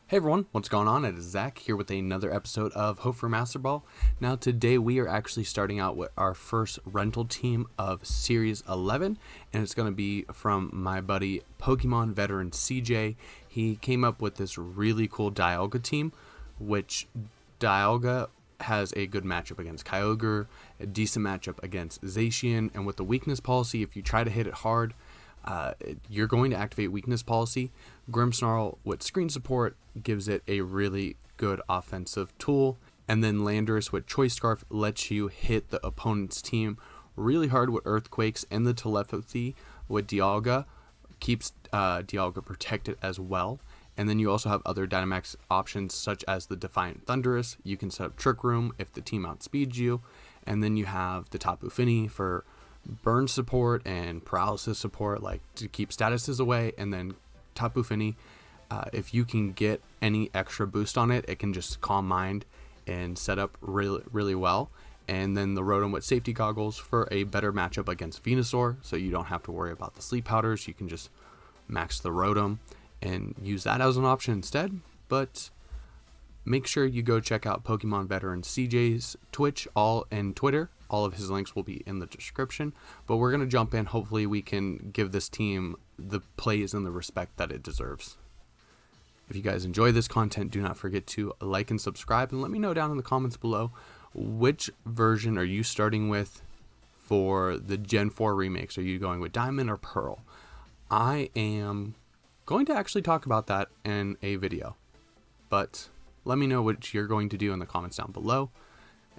Hey everyone, what's going on? It is Zach here with another episode of Hope for Master Ball. Now today we are actually starting out with our first rental team of Series 11, and it's going to be from my buddy PKMNVeteranCJ. He came up with this really cool Dialga team, which Dialga has a good matchup against Kyogre, a decent matchup against Zacian, and with the weakness policy, if you try to hit it hard, you're going to activate weakness policy. Grimmsnarl with screen support gives it a really good offensive tool, and then Landorus with Choice Scarf lets you hit the opponent's team really hard with Earthquakes, and the telepathy with Dialga keeps Dialga protected as well. And then you also have other Dynamax options such as the Defiant Thundurus. You can set up Trick Room if the team outspeeds you, and then you have the Tapu Fini for burn support and paralysis support, like to keep statuses away. And then Tapu Fini, if you can get any extra boost on it, it can just calm mind and set up really well. And then the Rotom with safety goggles for a better matchup against Venusaur, so you don't have to worry about the sleep powders. You can just max the Rotom and use that as an option instead. But make sure you go check out PKMNVeteranCJ's Twitch and Twitter. All of his links will be in the description. But we're going to jump in. Hopefully we can give this team the plays and the respect that it deserves. If you guys enjoy this content, do not forget to like and subscribe, and let me know down in the comments below which version are you starting with for the Gen 4 remakes. Are you going with Diamond or Pearl? I am going to actually talk about that in a video, but let me know what you're going to do in the comments down below,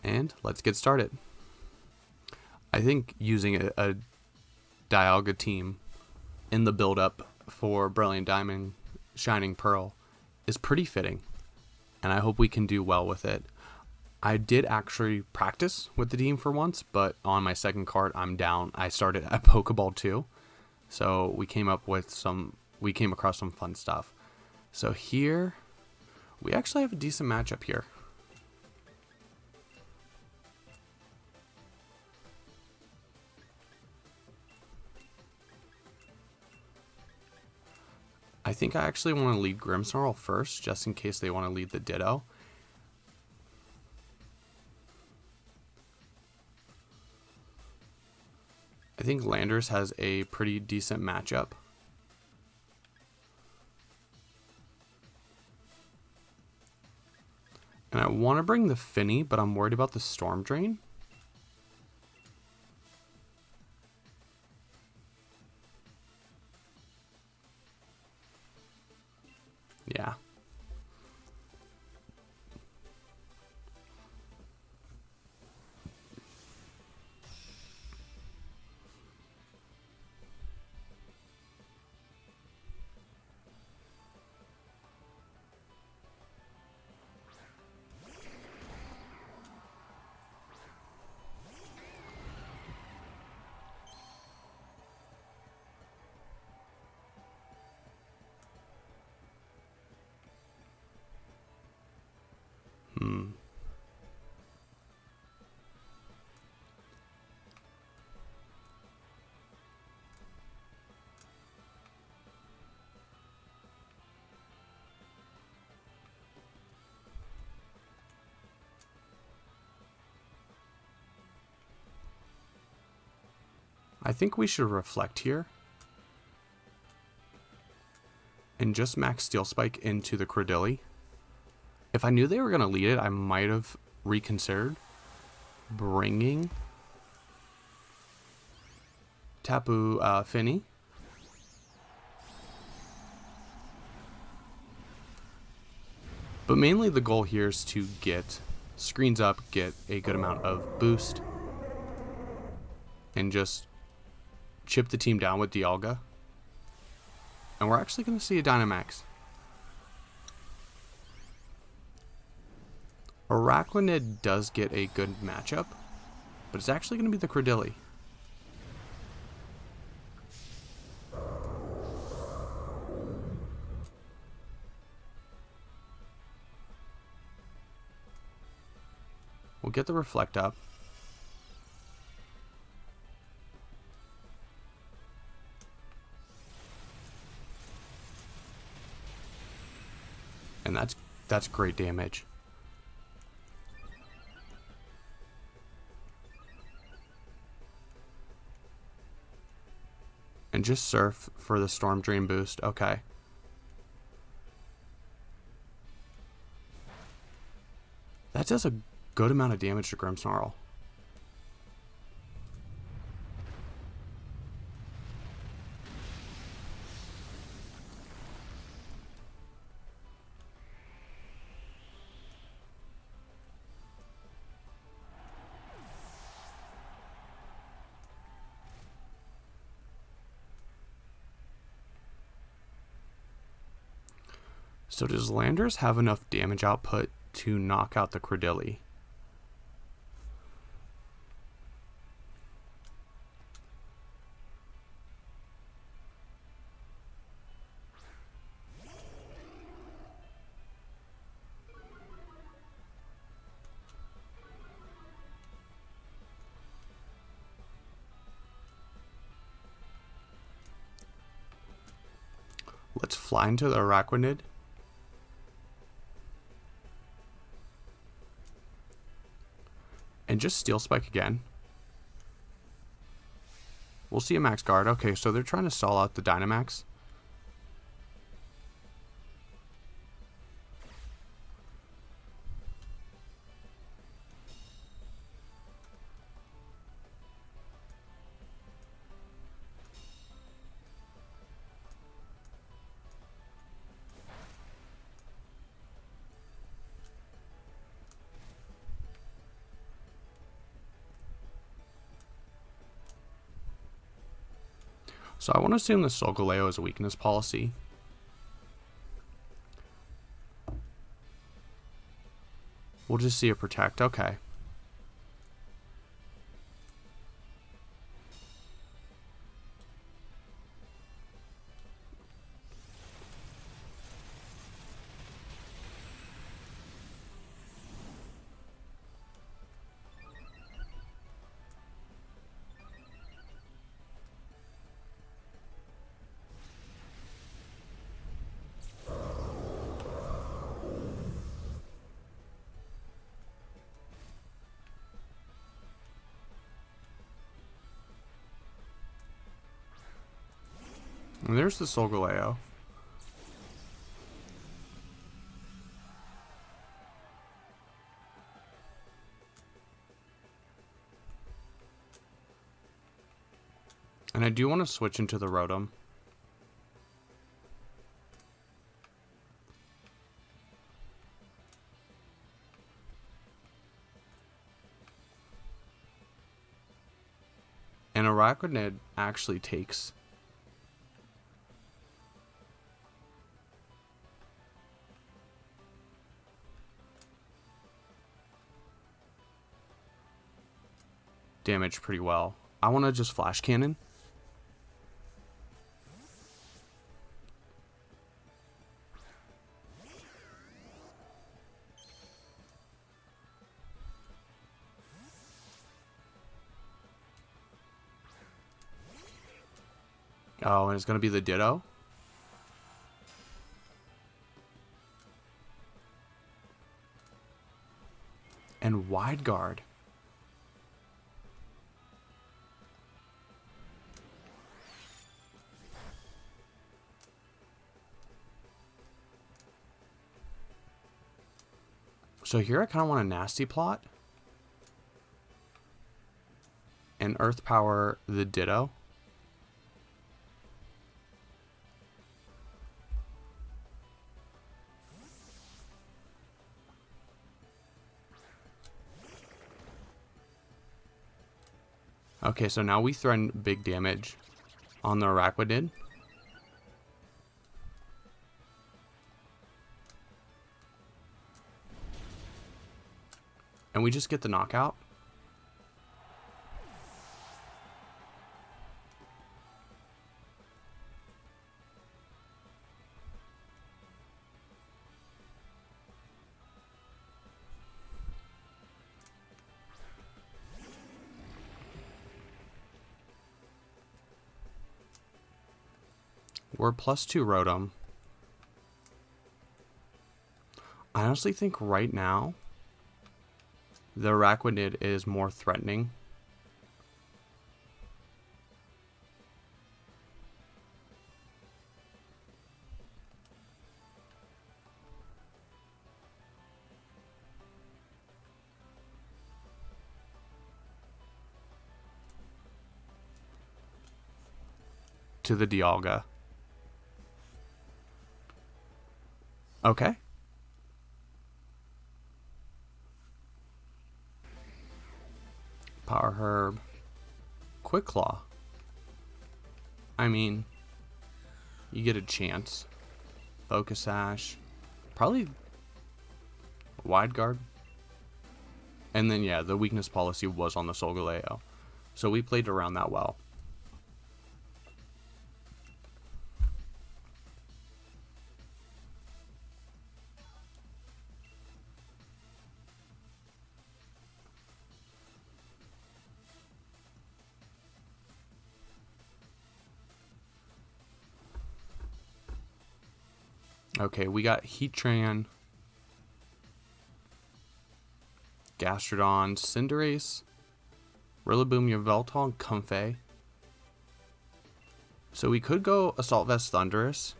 and let's get started. I think using a Dialga team in the build-up for Brilliant Diamond, Shining Pearl is pretty fitting, and I hope we can do well with it. I did actually practice with the team for once, but on my second card I'm down. I started at Pokeball 2, so we came across some fun stuff. So here we actually have a decent matchup here. I think I actually want to lead Grimmsnarl first, just in case they want to lead the Ditto. I think Landorus has a pretty decent matchup. And I want to bring the Fini, but I'm worried about the Storm Drain. Yeah. I think we should reflect here and just max Steel Spike into the Cradily. If I knew they were going to lead it, I might have reconsidered bringing Tapu Fini. But mainly the goal here is to get screens up, get a good amount of boost, and just chip the team down with Dialga. And we're actually going to see a Dynamax. Arachnid does get a good matchup, but it's actually going to be the Cradily. We'll get the Reflect up. And that's great damage. And just Surf for the Storm Drain boost. Okay. That does a good amount of damage to Grimmsnarl. So does Landorus have enough damage output to knock out the Cradilly? Let's fly into the Araquanid. And just Steel Spike again. We'll see a max guard. Okay, so they're trying to stall out the Dynamax. So I want to assume the Solgaleo is a weakness policy. We'll just see it protect. Okay. And there's the Solgaleo. And I do want to switch into the Rotom. And Araquanid actually takes. Damage pretty well. I want to just Flash Cannon. Oh, and it's going to be the Ditto. And Wide Guard. So here I kind of want a nasty plot. And Earth Power the Ditto. Okay, so now we threaten big damage on the Araquanid. And we just get the knockout. We're +2 Rotom. I honestly think right now the Araquanid is more threatening. To the Dialga. Okay. Power Herb. Quick Claw. I mean, you get a chance. Focus Sash. Probably Wide Guard. And then, yeah, the weakness policy was on the Solgaleo. So we played around that well. Okay, we got Heatran, Gastrodon, Cinderace, Rillaboom, Yveltal, and Comfey. So we could go Assault Vest Thundurus.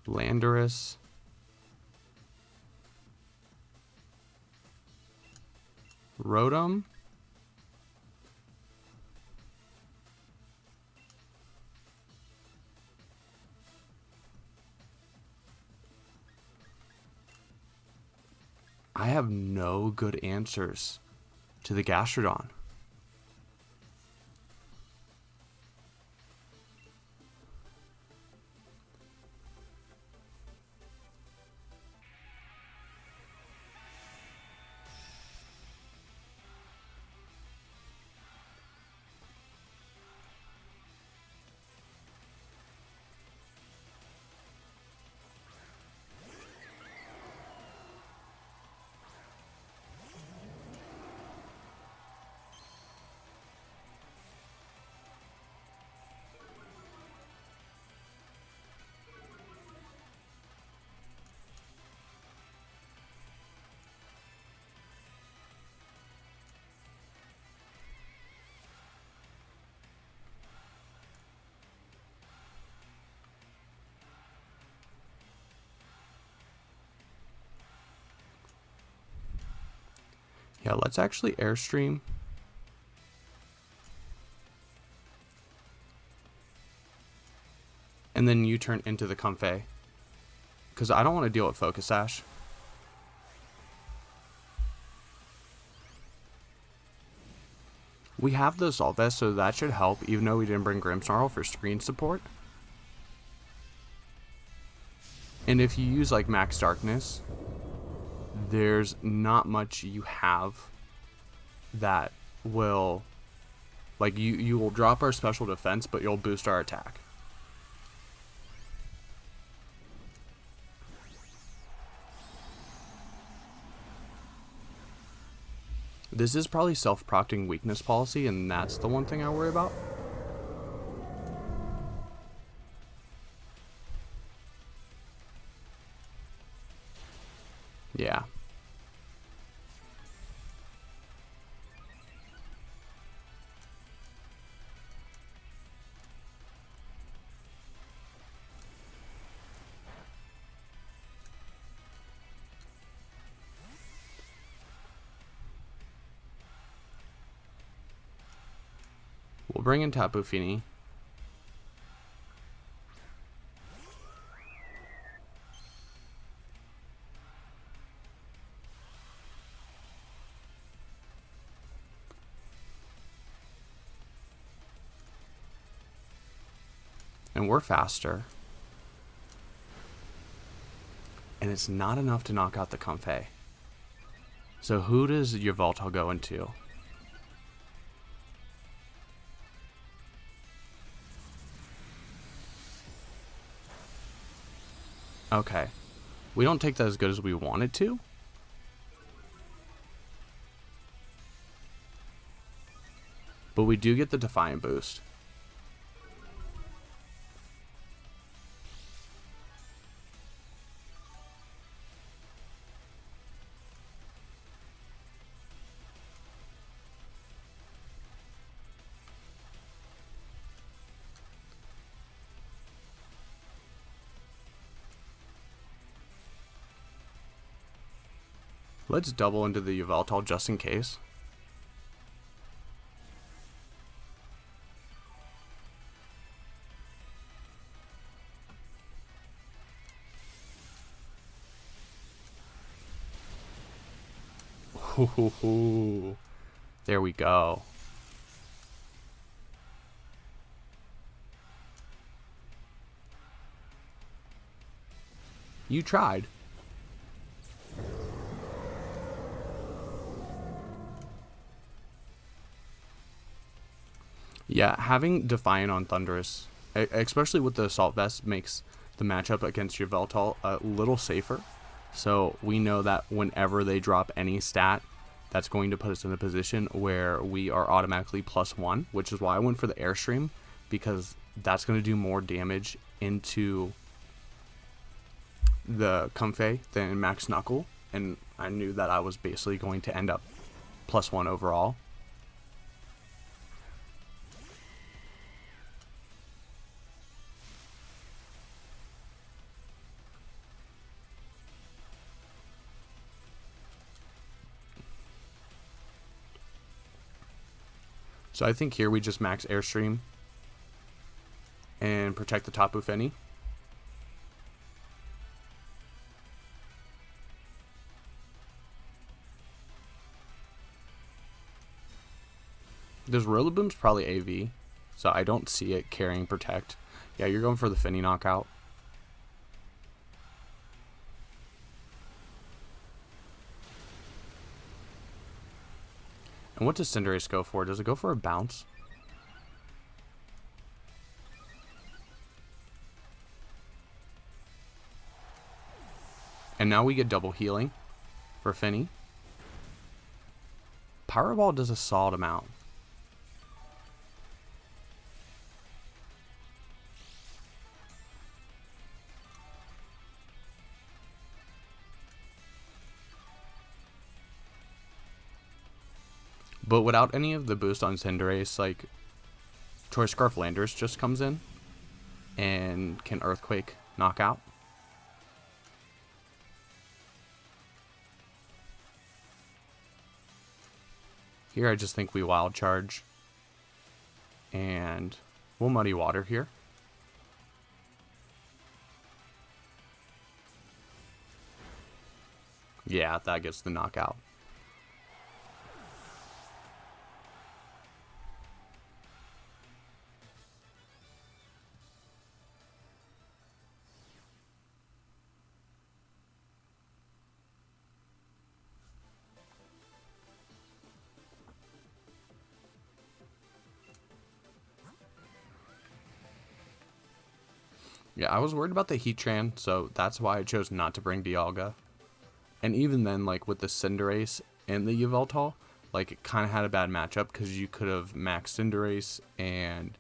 Landorus. Rotom. I have no good answers to the Gastrodon. Yeah, let's actually Airstream. And then you turn into the Comfey. Because I don't want to deal with Focus Sash. We have the Assault Vest, so that should help, even though we didn't bring Grimmsnarl for screen support. And if you use like Max Darkness, there's not much you have that will, like, you will drop our special defense, but you'll boost our attack. This is probably self-procting weakness policy, and that's the one thing I worry about. Yeah. We'll bring in Tapu Fini. And we're faster. And it's not enough to knock out the Comfey. So who does Yveltal go into? Okay. We don't take that as good as we wanted to. But we do get the Defiant boost. Let's double into the Yveltal just in case. Ooh, there we go. You tried. Yeah, having Defiant on Thundurus, especially with the Assault Vest, makes the matchup against Yveltal a little safer. So we know that whenever they drop any stat, that's going to put us in a position where we are automatically +1, which is why I went for the Airstream, because that's going to do more damage into the Comfey than Max Knuckle, and I knew that I was basically going to end up +1 overall. So I think here we just max Airstream and protect the Tapu Fini. This Rillaboom's probably AV, so I don't see it carrying Protect. Yeah, you're going for the Fini knockout. And what does Cinderace go for? Does it go for a bounce? And now we get double healing for Fini. Powerball does a solid amount. But without any of the boost on Cinderace, like Choice Scarf Landers just comes in and can Earthquake knock out. Here I just think we Wild Charge and we'll Muddy Water here. Yeah, that gets the knockout. Yeah, I was worried about the Heatran, so that's why I chose not to bring Dialga. And even then, like with the Cinderace and the Yveltal, like it kind of had a bad matchup because you could have maxed Cinderace and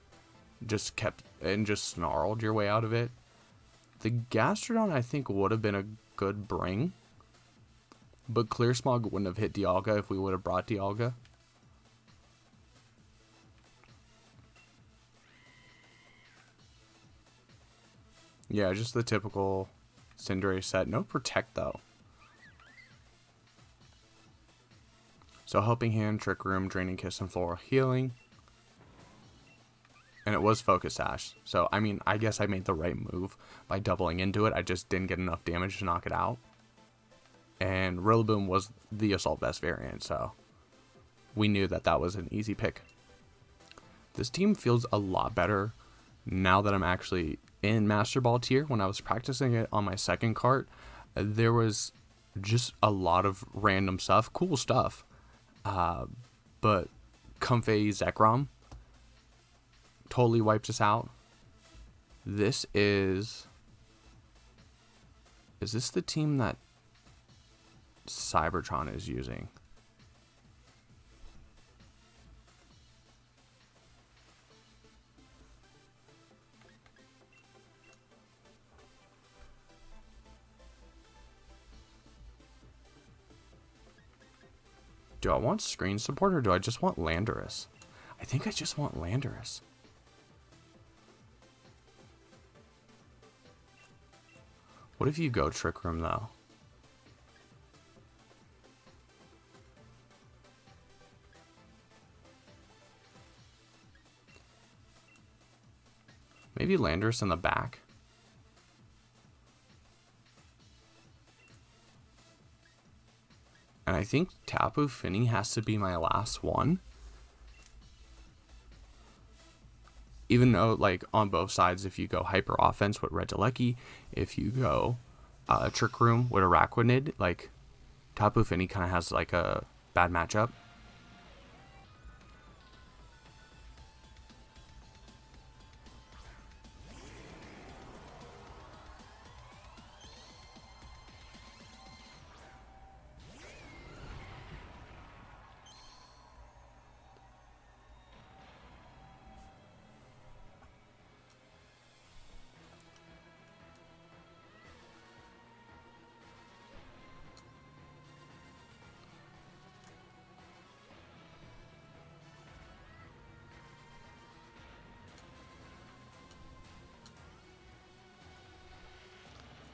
just snarled your way out of it. The Gastrodon I think would have been a good bring, but Clear Smog wouldn't have hit Dialga if we would have brought Dialga. Yeah, just the typical Cinderace set. No Protect, though. So Helping Hand, Trick Room, Draining Kiss, and Floral Healing. And it was Focus Sash. So, I mean, I guess I made the right move by doubling into it. I just didn't get enough damage to knock it out. And Rillaboom was the Assault Vest variant, so we knew that that was an easy pick. This team feels a lot better now that I'm actually in Master Ball tier. When I was practicing it on my second cart, there was just a lot of random stuff, cool stuff. But Comfey Zekrom totally wiped us out. This is this the team that Cybertron is using? Do I want screen support or do I just want Landorus? I think I just want Landorus. What if you go Trick Room though? Maybe Landorus in the back. And I think Tapu Fini has to be my last one. Even though, like, on both sides, if you go Hyper Offense with Regieleki, if you go Trick Room with Araquanid, like, Tapu Fini kind of has, like, a bad matchup.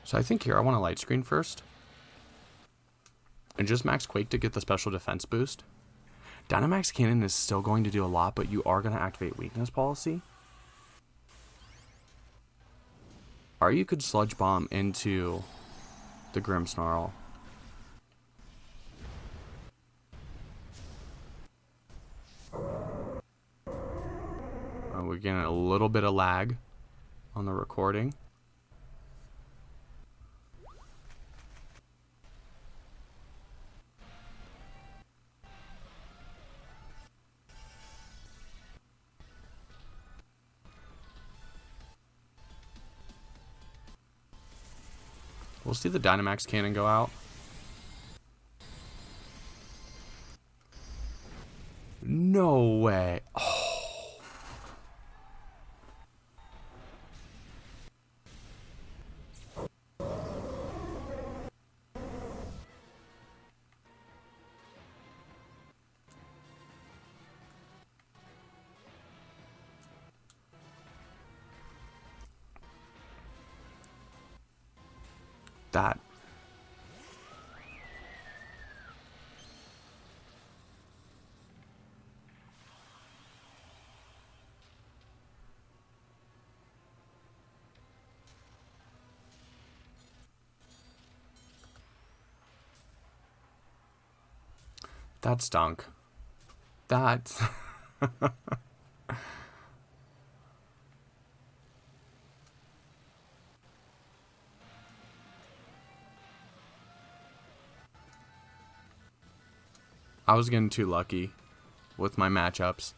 So I think here I want to Light Screen first. And just max Quake to get the special defense boost. Dynamax Cannon is still going to do a lot, but you are going to activate Weakness Policy. Or you could Sludge Bomb into the Grimmsnarl. We're getting a little bit of lag on the recording. We'll see the Dynamax Cannon go out. No way. Oh. That. That stunk. That. I was getting too lucky with my matchups.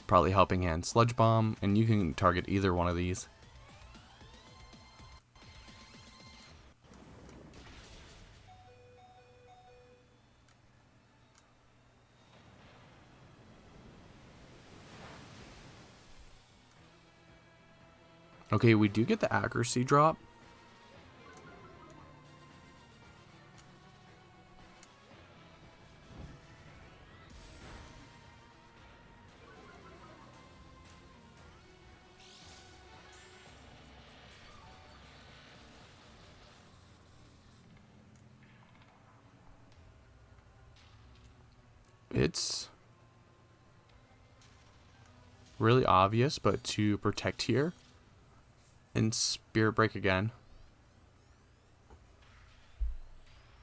Probably Helping Hand, Sludge Bomb, and you can target either one of these. Okay, we do get the accuracy drop. It's really obvious, but to protect here and Spirit Break again.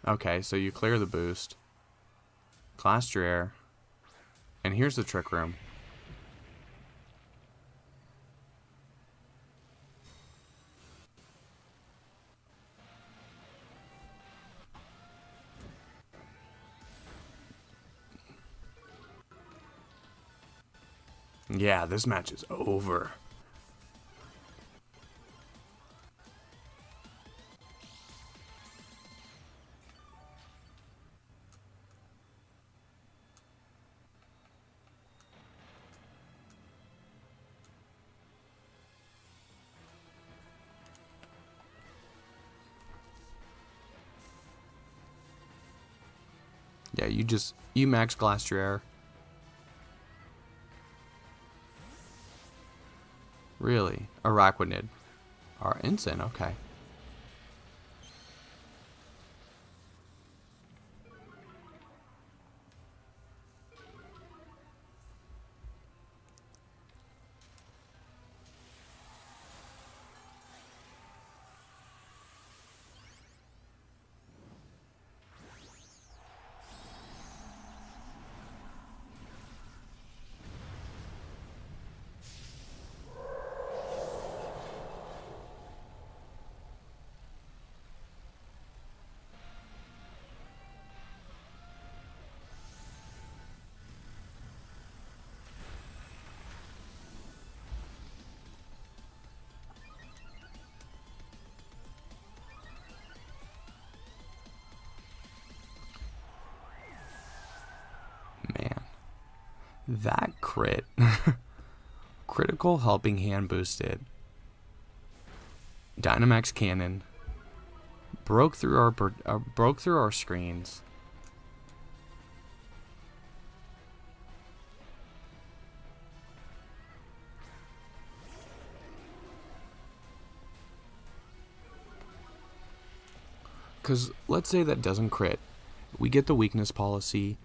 Okay, so you clear the boost, Class your Air, and here's the Trick Room. Yeah, this match is over. Yeah, you max Glastrier. Really? Araquanid. Or Ensign, okay. Man. That crit. Critical Helping Hand boosted. Dynamax Cannon. Broke through our screens. Because let's say that doesn't crit. We get the weakness policy,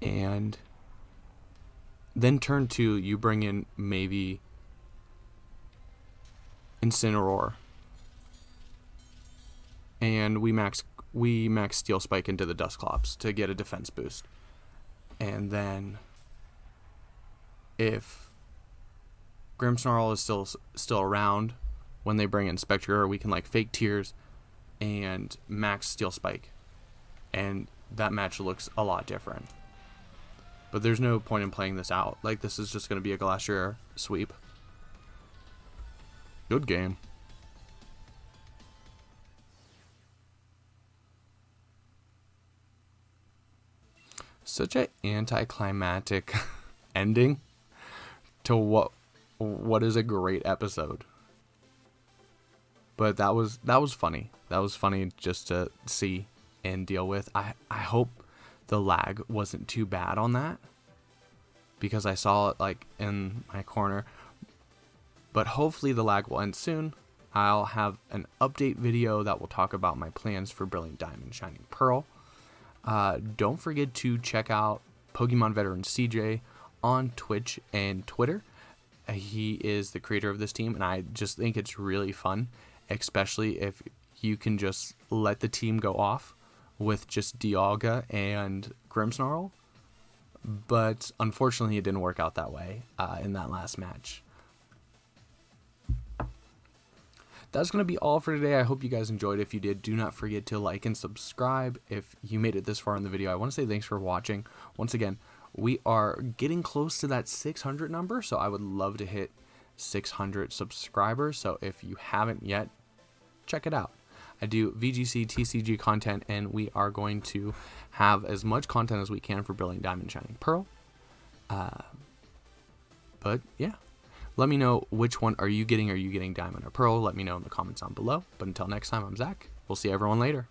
and then turn 2, you bring in maybe Incineroar. And we max Steel Spike into the Dusclops to get a defense boost. And then if Grimmsnarl is still around when they bring in Spectre, we can like fake Tears and max Steel Spike. And that match looks a lot different. But there's no point in playing this out. Like, this is just going to be a Glastrier sweep. Good game. Such an anticlimactic ending to what is a great episode. But that was funny. That was funny just to see and deal with. I hope the lag wasn't too bad on that, because I saw it like in my corner. But hopefully the lag will end soon. I'll have an update video that will talk about my plans for Brilliant Diamond, Shining Pearl. Don't forget to check out PKMNVeteranCJ on Twitch and Twitter. He is the creator of this team, and I just think it's really fun, especially if you can just let the team go off with just Dialga and Grimmsnarl. But unfortunately, it didn't work out that way in that last match. That's going to be all for today. I hope you guys enjoyed. If you did, do not forget to like and subscribe. If you made it this far in the video, I want to say thanks for watching. Once again, we are getting close to that 600 number, so I would love to hit 600 subscribers. So if you haven't yet, check it out. I do VGC, TCG content, and we are going to have as much content as we can for Brilliant Diamond, Shining Pearl. But yeah. Let me know which one are you getting. Are you getting Diamond or Pearl? Let me know in the comments down below. But until next time, I'm Zach. We'll see everyone later.